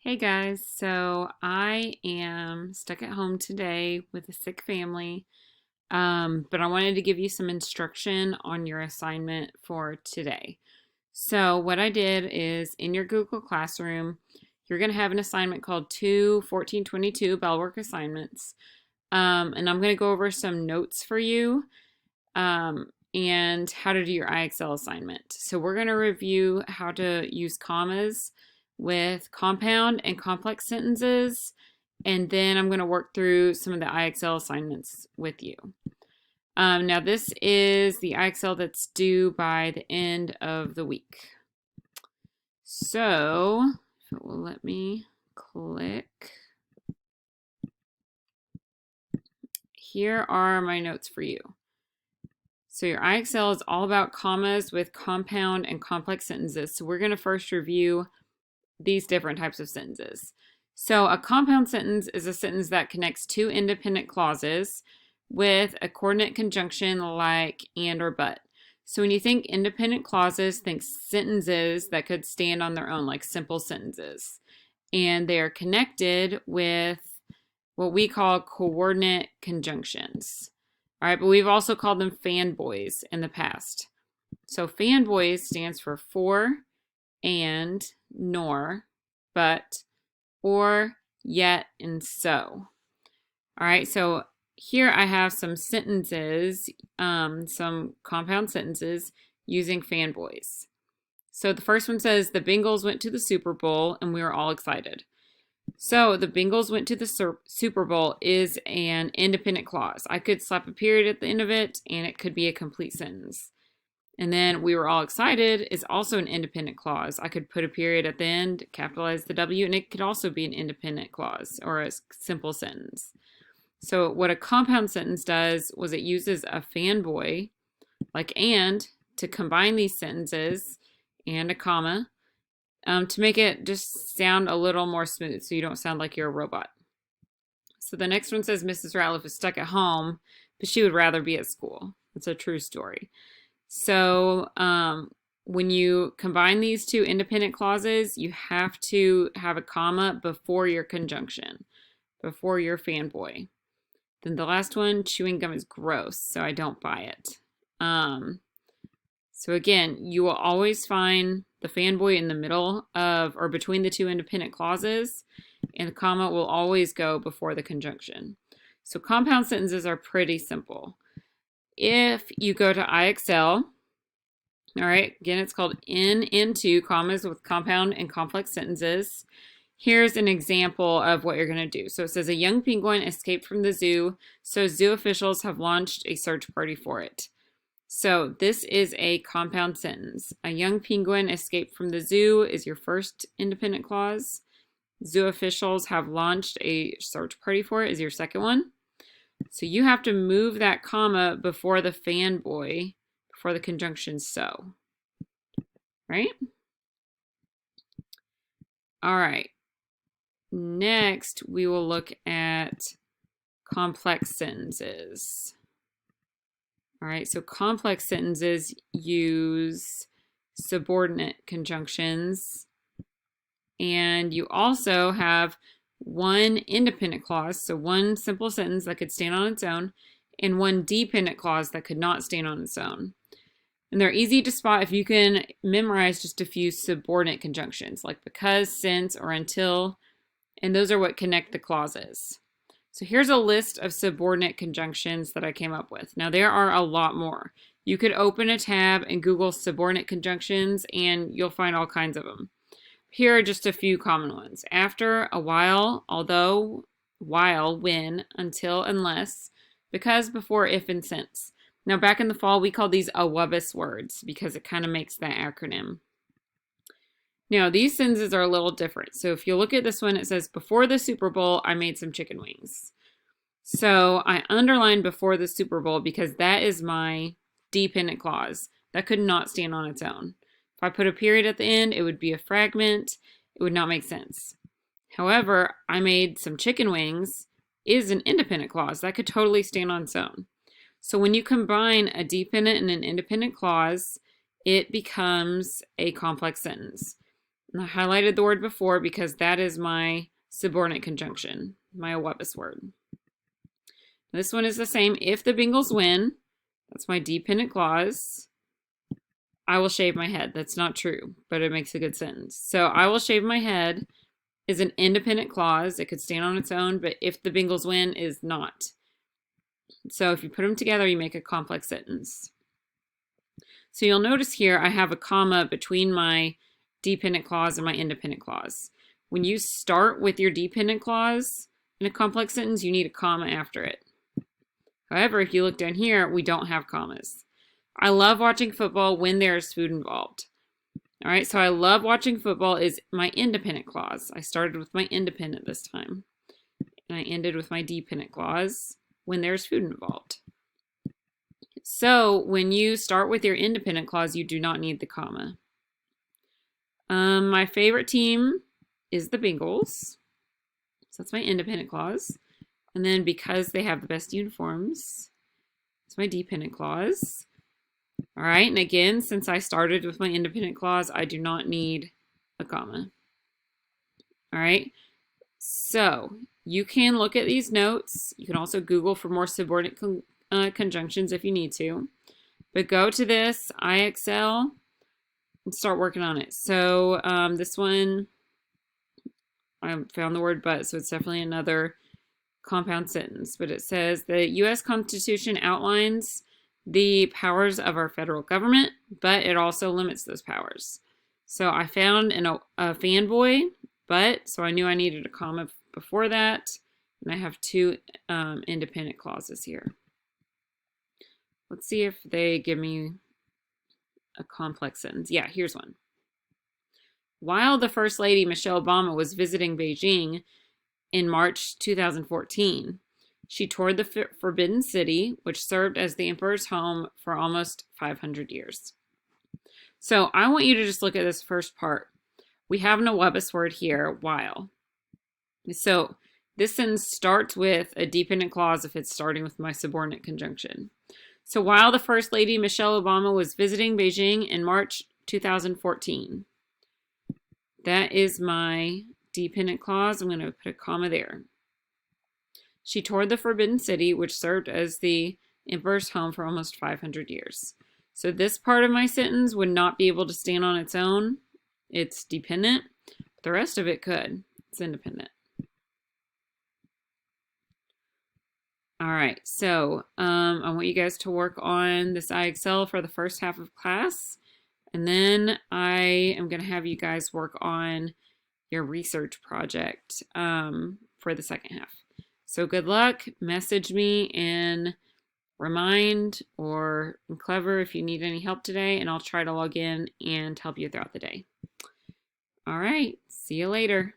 Hey guys, so I am stuck at home today with a sick family, but I wanted to give you some instruction on your assignment for today. So, what I did is in your Google Classroom, you're going to have an assignment called 2 1422 Bellwork assignments, and I'm going to go over some notes for you and how to do your IXL assignment. So, we're going to review how to use commas with compound and complex sentences, and then I'm going to work through some of the IXL assignments with you. Now, this is the IXL that's due by the end of the week. So, if it will let me click, here are my notes for you. So, your IXL is all about commas with compound and complex sentences. So, we're going to first review these different types of sentences. So a compound sentence is a sentence that connects two independent clauses with a coordinate conjunction like and or but. So when you think independent clauses, think sentences that could stand on their own, like simple sentences. And they are connected with what we call coordinate conjunctions. All right, but we've also called them fanboys in the past. So fanboys stands for and, nor, but, or, yet, and so. All right, so here I have some sentences, some compound sentences using fanboys. So the first one says, the Bengals went to the Super Bowl and we were all excited. So the Bengals went to the Super Bowl is an independent clause. I could slap a period at the end of it and it could be a complete sentence. And then we were all excited is also an independent clause. I could put a period at the end, capitalize the W, and it could also be an independent clause or a simple sentence. So what a compound sentence does was it uses a fanboy, like and, to combine these sentences and a comma to make it just sound a little more smooth so you don't sound like you're a robot. So the next one says Mrs. Ratliff is stuck at home, but she would rather be at school. It's a true story. So when you combine these two independent clauses, you have to have a comma before your conjunction, before your fanboy. Then the last one, chewing gum is gross, so I don't buy it. So again, you will always find the fanboy in the middle of or between the two independent clauses, and the comma will always go before the conjunction. So compound sentences are pretty simple. If you go to IXL, all right, again, it's called into commas with compound and complex sentences. Here's an example of what you're going to do. So it says a young penguin escaped from the zoo, so zoo officials have launched a search party for it. So this is a compound sentence. A young penguin escaped from the zoo is your first independent clause. Zoo officials have launched a search party for it is your second one. So you have to move that comma before the fanboy, before the conjunction so. Right? All right. Next, we will look at complex sentences. All right, so complex sentences use subordinate conjunctions. And you also have one independent clause, so one simple sentence that could stand on its own, and one dependent clause that could not stand on its own. And they're easy to spot if you can memorize just a few subordinate conjunctions, like because, since, or until, and those are what connect the clauses. So here's a list of subordinate conjunctions that I came up with. Now there are a lot more. You could open a tab and Google subordinate conjunctions and you'll find all kinds of them. Here are just a few common ones. After, a while, although, while, when, until, unless, because, before, if, and since. Now back in the fall, we called these AWUBIS words because it kind of makes that acronym. Now these sentences are a little different. So if you look at this one, it says, before the Super Bowl, I made some chicken wings. So I underlined before the Super Bowl because that is my dependent clause. That could not stand on its own. If I put a period at the end, it would be a fragment. It would not make sense. However, I made some chicken wings is an independent clause. That could totally stand on its own. So when you combine a dependent and an independent clause, it becomes a complex sentence. And I highlighted the word before because that is my subordinate conjunction, my Webis word. This one is the same. If the Bengals win, that's my dependent clause. I will shave my head. That's not true, but it makes a good sentence. So I will shave my head is an independent clause. It could stand on its own, but if the Bengals win is not. So if you put them together, you make a complex sentence. So you'll notice here I have a comma between my dependent clause and my independent clause. When you start with your dependent clause in a complex sentence, you need a comma after it. However, if you look down here, we don't have commas. I love watching football when there's food involved. All right, so I love watching football is my independent clause. I started with my independent this time. And I ended with my dependent clause when there's food involved. So when you start with your independent clause, you do not need the comma. My favorite team is the Bengals. So that's my independent clause. And then because they have the best uniforms, it's my dependent clause. All right, and again, since I started with my independent clause, I do not need a comma. All right, so you can look at these notes. You can also Google for more subordinate conjunctions if you need to. But go to this IXL and start working on it. So this one, I found the word but, so it's definitely another compound sentence. But it says the U.S. Constitution outlines the powers of our federal government, but it also limits those powers. So I found a fanboy, but, so I knew I needed a comma before that, and I have two independent clauses here. Let's see if they give me a complex sentence. Yeah, here's one. While the First Lady, Michelle Obama, was visiting Beijing in March 2014, she toured the Forbidden City, which served as the emperor's home for almost 500 years. So I want you to just look at this first part. We have an Webis word here, while. So this sentence starts with a dependent clause if it's starting with my subordinate conjunction. So while the First Lady, Michelle Obama, was visiting Beijing in March 2014, that is my dependent clause. I'm going to put a comma there. She toured the Forbidden City, which served as the emperor's home for almost 500 years. So this part of my sentence would not be able to stand on its own. It's dependent. But the rest of it could. It's independent. All right, so I want you guys to work on this IXL for the first half of class. And then I am going to have you guys work on your research project for the second half. So good luck. Message me and remind or Clever if you need any help today, and I'll try to log in and help you throughout the day. All right, see you later.